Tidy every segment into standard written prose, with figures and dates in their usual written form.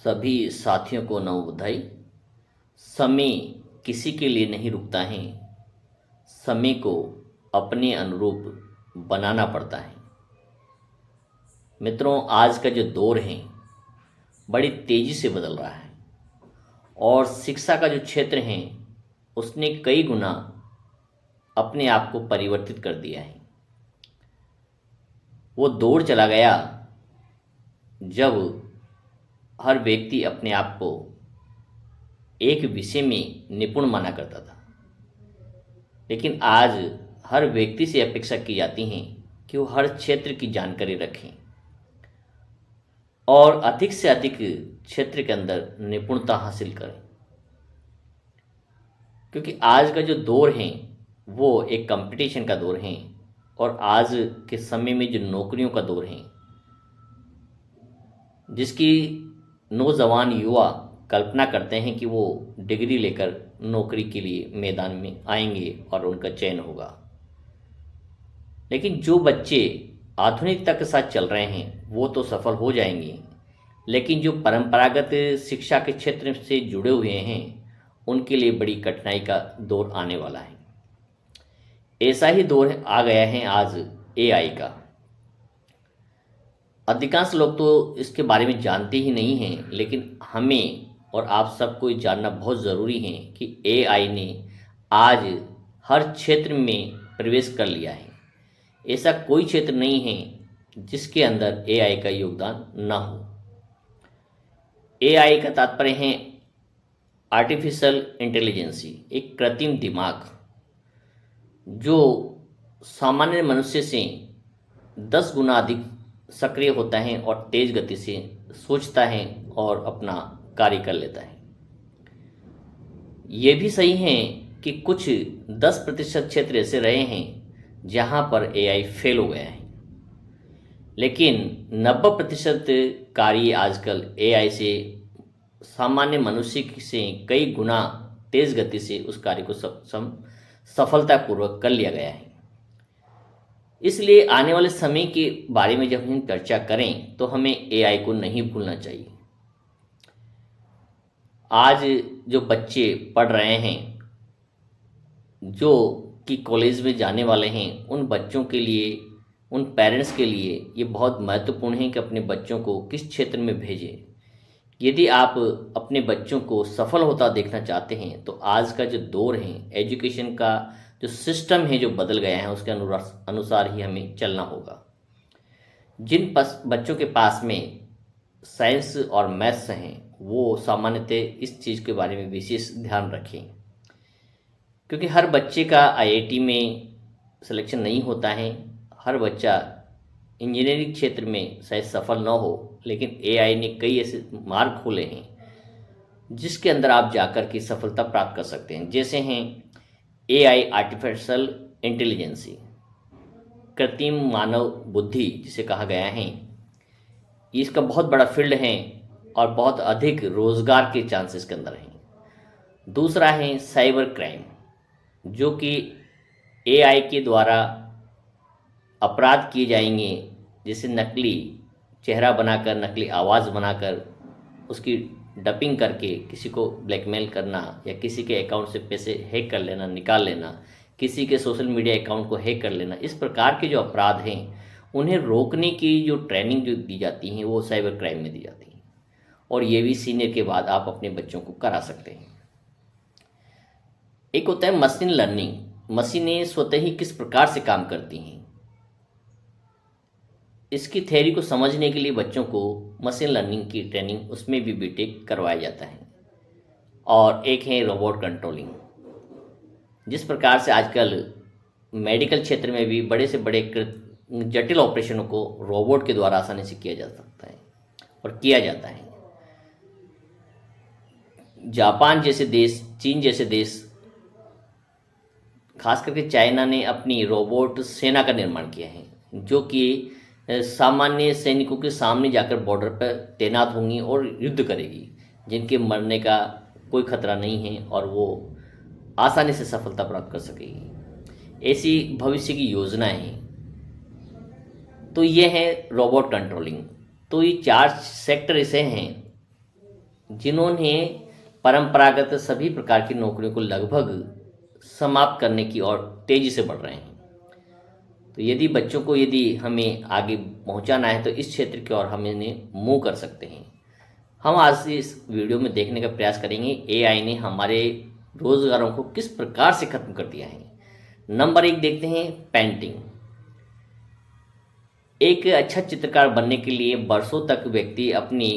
सभी साथियों को नवोदय। समय किसी के लिए नहीं रुकता है, समय को अपने अनुरूप बनाना पड़ता है। मित्रों, आज का जो दौर है बड़ी तेज़ी से बदल रहा है और शिक्षा का जो क्षेत्र है उसने कई गुना अपने आप को परिवर्तित कर दिया है। वो दौर चला गया जब हर व्यक्ति अपने आप को एक विषय में निपुण माना करता था, लेकिन आज हर व्यक्ति से अपेक्षा की जाती है कि वो हर क्षेत्र की जानकारी रखें और अधिक से अधिक क्षेत्र के अंदर निपुणता हासिल करें, क्योंकि आज का जो दौर है वो एक कंपटीशन का दौर है और आज के समय में जो नौकरियों का दौर है, जिसकी नौजवान युवा कल्पना करते हैं कि वो डिग्री लेकर नौकरी के लिए मैदान में आएंगे और उनका चयन होगा। लेकिन जो बच्चे आधुनिकता के साथ चल रहे हैं वो तो सफल हो जाएंगे, लेकिन जो परंपरागत शिक्षा के क्षेत्र से जुड़े हुए हैं उनके लिए बड़ी कठिनाई का दौर आने वाला है। ऐसा ही दौर आ गया है आज एआई का। अधिकांश लोग तो इसके बारे में जानते ही नहीं हैं, लेकिन हमें और आप सबको ये जानना बहुत ज़रूरी है कि एआई ने आज हर क्षेत्र में प्रवेश कर लिया है। ऐसा कोई क्षेत्र नहीं है जिसके अंदर एआई का योगदान ना हो। एआई का तात्पर्य है आर्टिफिशियल इंटेलिजेंसी, एक कृत्रिम दिमाग जो सामान्य मनुष्य से 10 गुना अधिक सक्रिय होता है और तेज गति से सोचता है और अपना कार्य कर लेता है। ये भी सही है कि कुछ 10% क्षेत्र ऐसे रहे हैं जहां पर एआई फेल हो गया है, लेकिन 90% कार्य आजकल एआई से सामान्य मनुष्य से कई गुना तेज गति से उस कार्य को सफलतापूर्वक कर लिया गया है। इसलिए आने वाले समय के बारे में जब हम चर्चा करें तो हमें एआई को नहीं भूलना चाहिए। आज जो बच्चे पढ़ रहे हैं, जो कि कॉलेज में जाने वाले हैं, उन बच्चों के लिए, उन पेरेंट्स के लिए ये बहुत महत्वपूर्ण है कि अपने बच्चों को किस क्षेत्र में भेजें। यदि आप अपने बच्चों को सफल होता देखना चाहते हैं तो आज का जो दौर है, एजुकेशन का जो सिस्टम है जो बदल गया है, उसके अनुसार ही हमें चलना होगा। जिन बच्चों के पास में साइंस और मैथ्स हैं वो सामान्यतः इस चीज़ के बारे में विशेष ध्यान रखें, क्योंकि हर बच्चे का आईआईटी में सिलेक्शन नहीं होता है। हर बच्चा इंजीनियरिंग क्षेत्र में शायद सफल न हो, लेकिन एआई ने कई ऐसे मार्ग खोले हैं जिसके अंदर आप जाकर के सफलता प्राप्त कर सकते हैं। जैसे हैं एआई, आर्टिफिशियल इंटेलिजेंसी, कृत्रिम मानव बुद्धि जिसे कहा गया है, इसका बहुत बड़ा फील्ड है और बहुत अधिक रोजगार के चांसेस के अंदर हैं। दूसरा है साइबर क्राइम, जो कि एआई के द्वारा अपराध किए जाएंगे, जैसे नकली चेहरा बनाकर, नकली आवाज़ बनाकर उसकी डपिंग करके किसी को ब्लैकमेल करना या किसी के अकाउंट से पैसे हैक कर लेना, निकाल लेना, किसी के सोशल मीडिया अकाउंट को हैक कर लेना। इस प्रकार के जो अपराध हैं उन्हें रोकने की जो ट्रेनिंग जो दी जाती है वो साइबर क्राइम में दी जाती है, और ये भी सीनियर के बाद आप अपने बच्चों को करा सकते हैं। एक होता है मशीन लर्निंग, मशीनें स्वतः ही किस प्रकार से काम करती हैं, इसकी थ्योरी को समझने के लिए बच्चों को मशीन लर्निंग की ट्रेनिंग, उसमें भी बीटेक करवाया जाता है। और एक है रोबोट कंट्रोलिंग, जिस प्रकार से आजकल मेडिकल क्षेत्र में भी बड़े से बड़े जटिल ऑपरेशनों को रोबोट के द्वारा आसानी से किया जा सकता है और किया जाता है। जापान जैसे देश, चीन जैसे देश, खास करके चाइना ने अपनी रोबोट सेना का निर्माण किया है, जो कि सामान्य सैनिकों के सामने जाकर बॉर्डर पर तैनात होंगी और युद्ध करेगी, जिनके मरने का कोई खतरा नहीं है और वो आसानी से सफलता प्राप्त कर सकेगी। ऐसी भविष्य की योजना है। तो ये है रोबोट कंट्रोलिंग। तो ये 4 सेक्टर ऐसे हैं जिन्होंने परंपरागत सभी प्रकार की नौकरियों को लगभग समाप्त करने की ओर तेजी से बढ़ रहे हैं। तो यदि बच्चों को यदि हमें आगे पहुंचाना है तो इस क्षेत्र की ओर हम इन्हें मूव कर सकते हैं। हम आज इस वीडियो में देखने का प्रयास करेंगे एआई ने हमारे रोजगारों को किस प्रकार से खत्म कर दिया है। नंबर 1 देखते हैं, पेंटिंग। एक अच्छा चित्रकार बनने के लिए वर्षों तक व्यक्ति अपनी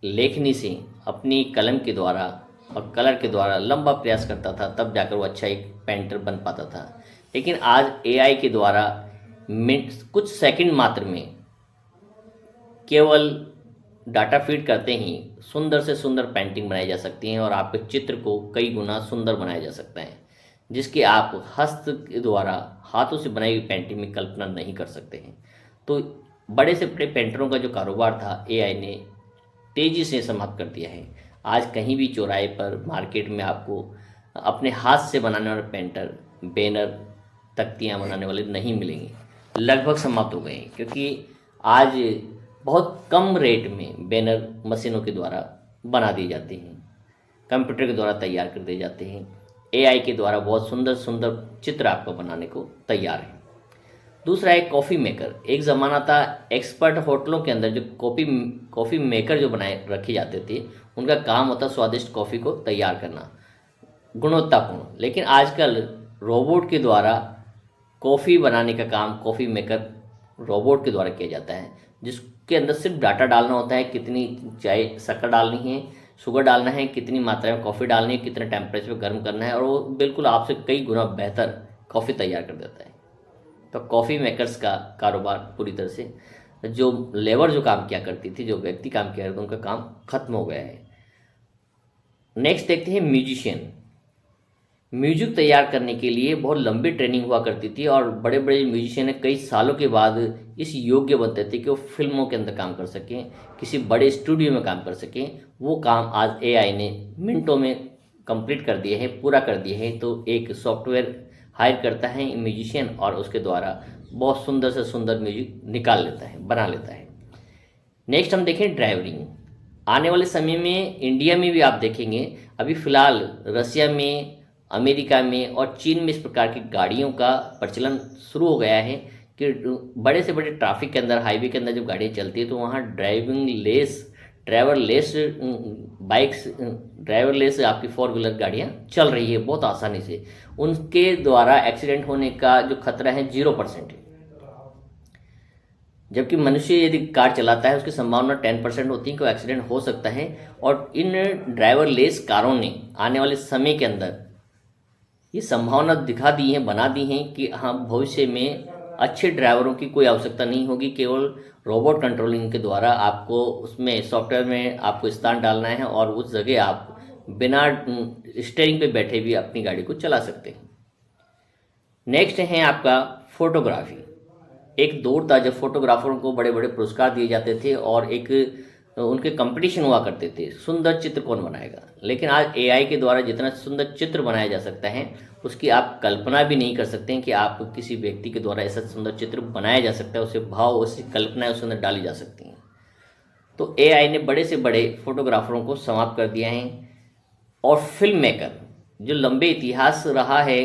लेखनी से, अपनी कलम के द्वारा और कलर के द्वारा लंबा प्रयास करता था, तब जाकर वो अच्छा एक पेंटर बन पाता था। लेकिन आज एआई के द्वारा कुछ सेकंड मात्र में केवल डाटा फीड करते ही सुंदर से सुंदर पेंटिंग बनाई जा सकती हैं और आपके चित्र को कई गुना सुंदर बनाया जा सकता है, जिसकी आप हस्त के द्वारा हाथों से बनाई हुई पेंटिंग में कल्पना नहीं कर सकते हैं। तो बड़े से बड़े पेंटरों का जो कारोबार था एआई ने तेज़ी से समाप्त कर दिया है। आज कहीं भी चौराहे पर, मार्केट में आपको अपने हाथ से बनाने वाले पेंटर, बैनर, तख्तियाँ बनाने वाले नहीं मिलेंगे, लगभग समाप्त हो गए हैं। क्योंकि आज बहुत कम रेट में बैनर मशीनों के द्वारा बना दिए जाते हैं, कंप्यूटर के द्वारा तैयार कर दिए जाते हैं। एआई के द्वारा बहुत सुंदर सुंदर चित्र आपको बनाने को तैयार है। दूसरा है कॉफ़ी मेकर। एक ज़माना था एक्सपर्ट होटलों के अंदर जो कॉफ़ी मेकर जो बनाए रखे जाते थे, उनका काम होता स्वादिष्ट कॉफ़ी को तैयार करना, गुणवत्तापूर्ण। लेकिन आजकल रोबोट के द्वारा कॉफ़ी बनाने का काम कॉफ़ी मेकर रोबोट के द्वारा किया जाता है, जिसके अंदर सिर्फ डाटा डालना होता है, कितनी चाय शक्कर डालनी है, शुगर डालना है, कितनी मात्रा में कॉफ़ी डालनी है, कितने टेम्परेचर पर गर्म करना है, और वो बिल्कुल आपसे कई गुना बेहतर कॉफ़ी तैयार कर देता है। तो कॉफ़ी मेकर्स का कारोबार पूरी तरह से, जो लेबर जो काम किया करती थी, जो व्यक्ति काम किया करते, उनका काम खत्म हो गया है। नेक्स्ट देखते हैं म्यूजिशियन। म्यूजिक तैयार करने के लिए बहुत लंबी ट्रेनिंग हुआ करती थी और बड़े बड़े म्यूजिशियन कई सालों के बाद इस योग्य बनते थे कि वो फिल्मों के अंदर काम कर सकें, किसी बड़े स्टूडियो में काम कर सकें। वो काम आज एआई ने मिनटों में कंप्लीट कर दिए हैं, पूरा कर दिए हैं। तो एक सॉफ्टवेयर हायर करता है म्यूजिशियन और उसके द्वारा बहुत सुंदर से सुंदर म्यूजिक निकाल लेता है, बना लेता है। नेक्स्ट हम देखें ड्राइवरिंग। आने वाले समय में इंडिया में भी आप देखेंगे, अभी फ़िलहाल रसिया में, अमेरिका में और चीन में इस प्रकार की गाड़ियों का प्रचलन शुरू हो गया है कि बड़े से बड़े ट्रैफिक के अंदर, हाईवे के अंदर जब गाड़ियाँ चलती है तो वहाँ ड्राइवरलेस बाइक्स, ड्राइवरलेस आपकी 4 व्हीलर गाड़ियाँ चल रही है बहुत आसानी से। उनके द्वारा एक्सीडेंट होने का जो खतरा है 0% है, जबकि मनुष्य यदि कार चलाता है उसकी संभावना 10% होती है कि एक्सीडेंट हो सकता है। और इन ड्राइवरलेस कारों ने आने वाले समय के अंदर ये संभावना दिखा दी है, बना दी हैं कि हाँ, भविष्य में अच्छे ड्राइवरों की कोई आवश्यकता नहीं होगी। केवल रोबोट कंट्रोलिंग के द्वारा आपको उसमें सॉफ्टवेयर में आपको स्थान डालना है और उस जगह आप बिना स्टीयरिंग पे बैठे भी अपनी गाड़ी को चला सकते हैं। नेक्स्ट है आपका फोटोग्राफी। एक दौर था जब फोटोग्राफरों को बड़े बड़े पुरस्कार दिए जाते थे और एक उनके कंपटीशन हुआ करते थे, सुंदर चित्र कौन बनाएगा। लेकिन आज एआई के द्वारा जितना सुंदर चित्र बनाया जा सकता है उसकी आप कल्पना भी नहीं कर सकते हैं कि आप किसी व्यक्ति के द्वारा ऐसा सुंदर चित्र बनाया जा सकता है, उसे भाव, उसकी कल्पनाएं उसके अंदर डाली जा सकती हैं। तो एआई ने बड़े से बड़े फोटोग्राफरों को समाप्त कर दिया है। और फिल्म मेकर, जो लंबे इतिहास रहा है,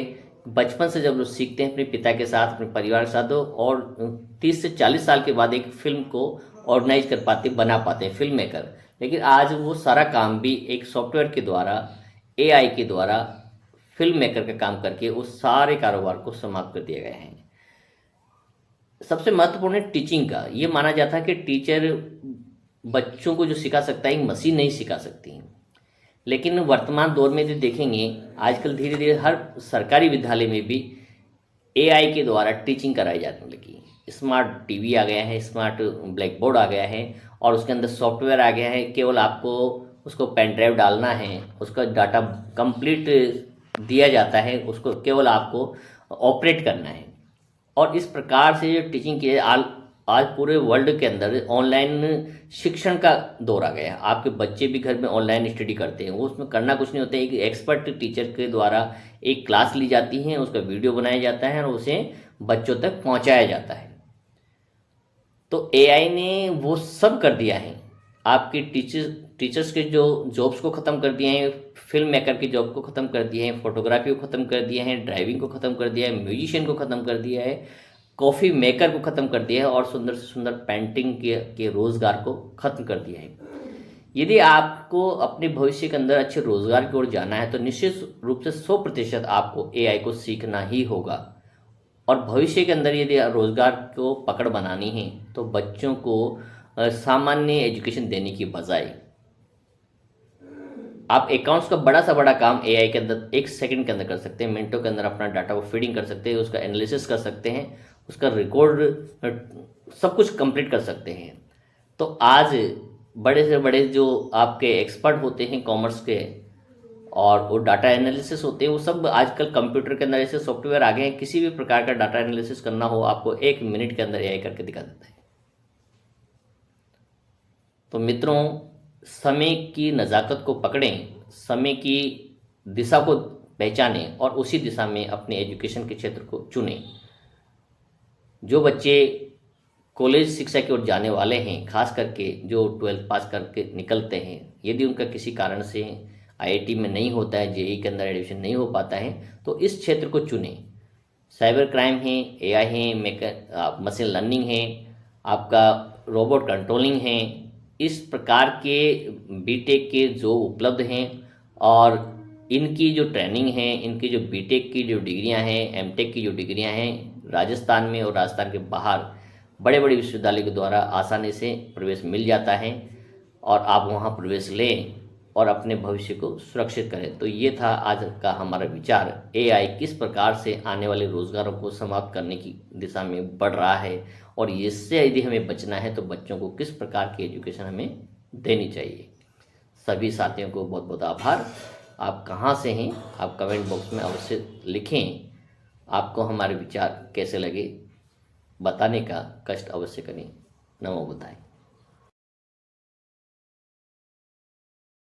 बचपन से जब लोग सीखते हैं अपने पिता के साथ, अपने परिवार के साथ, और 30 से 40 साल के बाद एक फिल्म को ऑर्गेनाइज कर पाते, बना पाते हैं फिल्म मेकर। लेकिन आज वो सारा काम भी एक सॉफ्टवेयर के द्वारा, एआई के द्वारा फिल्म मेकर का काम करके उस सारे कारोबार को समाप्त कर दिया गया है। सबसे महत्वपूर्ण है टीचिंग का। ये माना जाता है कि टीचर बच्चों को जो सिखा सकता है एक मशीन नहीं सिखा सकती। लेकिन वर्तमान दौर में जो देखेंगे, आजकल धीरे धीरे हर सरकारी विद्यालय में भी एआई के द्वारा टीचिंग कराई जाने लगी। स्मार्ट टीवी आ गया है, स्मार्ट ब्लैक बोर्ड आ गया है और उसके अंदर सॉफ्टवेयर आ गया है। केवल आपको उसको पेन ड्राइव डालना है, उसका डाटा कंप्लीट दिया जाता है, उसको केवल आपको ऑपरेट करना है। और इस प्रकार से जो टीचिंग की आज पूरे वर्ल्ड के अंदर ऑनलाइन शिक्षण का दौर आ गया है। आपके बच्चे भी घर में ऑनलाइन स्टडी करते हैं। वो उसमें करना कुछ नहीं होता है, एक एक्सपर्ट टीचर के द्वारा एक क्लास ली जाती है, उसका वीडियो बनाया जाता है और उसे बच्चों तक पहुंचाया जाता है। तो एआई ने वो सब कर दिया है आपके टीचर्स के जो जॉब्स को ख़त्म कर दिए हैं, फिल्म मेकर की जॉब को ख़त्म कर दिए हैं, फोटोग्राफी को ख़त्म कर दिया है, ड्राइविंग को ख़त्म कर दिया है, म्यूजिशियन को ख़त्म कर दिया है, कॉफ़ी मेकर को ख़त्म कर दिया है और सुंदर से सुंदर पेंटिंग के रोज़गार को ख़त्म कर दिया है। यदि आपको अपने भविष्य के अंदर अच्छे रोज़गार की ओर जाना है तो निश्चित रूप से 100% आपको एआई को सीखना ही होगा। और भविष्य के अंदर यदि रोज़गार को पकड़ बनानी है तो बच्चों को सामान्य एजुकेशन देने की बजाय आप अकाउंट्स का बड़ा सा बड़ा काम एआई के अंदर 1 सेकंड के अंदर कर सकते हैं, मिनटों के अंदर अपना डाटा को फीडिंग कर सकते हैं, उसका एनालिसिस कर सकते हैं, उसका रिकॉर्ड सब कुछ कंप्लीट कर सकते हैं। तो आज बड़े से बड़े जो आपके एक्सपर्ट होते हैं कॉमर्स के और वो डाटा एनालिसिस होते हैं, वो सब आजकल कंप्यूटर के अंदर ऐसे सॉफ्टवेयर आ गए हैं, किसी भी प्रकार का डाटा एनालिसिस करना हो आपको 1 मिनट के अंदर एआई करके दिखा देता है। तो मित्रों, समय की नज़ाकत को पकड़ें, समय की दिशा को पहचानें और उसी दिशा में अपने एजुकेशन के क्षेत्र को चुनें। जो बच्चे कॉलेज शिक्षा की ओर जाने वाले हैं, खास करके जो 12th पास करके निकलते हैं, यदि उनका किसी कारण से आईआईटी में नहीं होता है, जेईई के अंदर एडमिशन नहीं हो पाता है, तो इस क्षेत्र को चुनें। साइबर क्राइम है, एआई है, मशीन लर्निंग है, आपका रोबोट कंट्रोलिंग है, इस प्रकार के बीटेक के जो उपलब्ध हैं और इनकी जो ट्रेनिंग है, इनकी जो बीटेक की जो डिग्रियां हैं, एमटेक की जो डिग्रियां हैं, राजस्थान में और राजस्थान के बाहर बड़े बड़े विश्वविद्यालय के द्वारा आसानी से प्रवेश मिल जाता है और आप वहां प्रवेश लें और अपने भविष्य को सुरक्षित करें। तो ये था आज का हमारा विचार, एआई किस प्रकार से आने वाले रोज़गारों को समाप्त करने की दिशा में बढ़ रहा है और इससे यदि हमें बचना है तो बच्चों को किस प्रकार की एजुकेशन हमें देनी चाहिए। सभी साथियों को बहुत बहुत आभार। आप कहाँ से हैं, आप कमेंट बॉक्स में अवश्य लिखें। आपको हमारे विचार कैसे लगे बताने का कष्ट अवश्य करें। नमो बुद्धाय।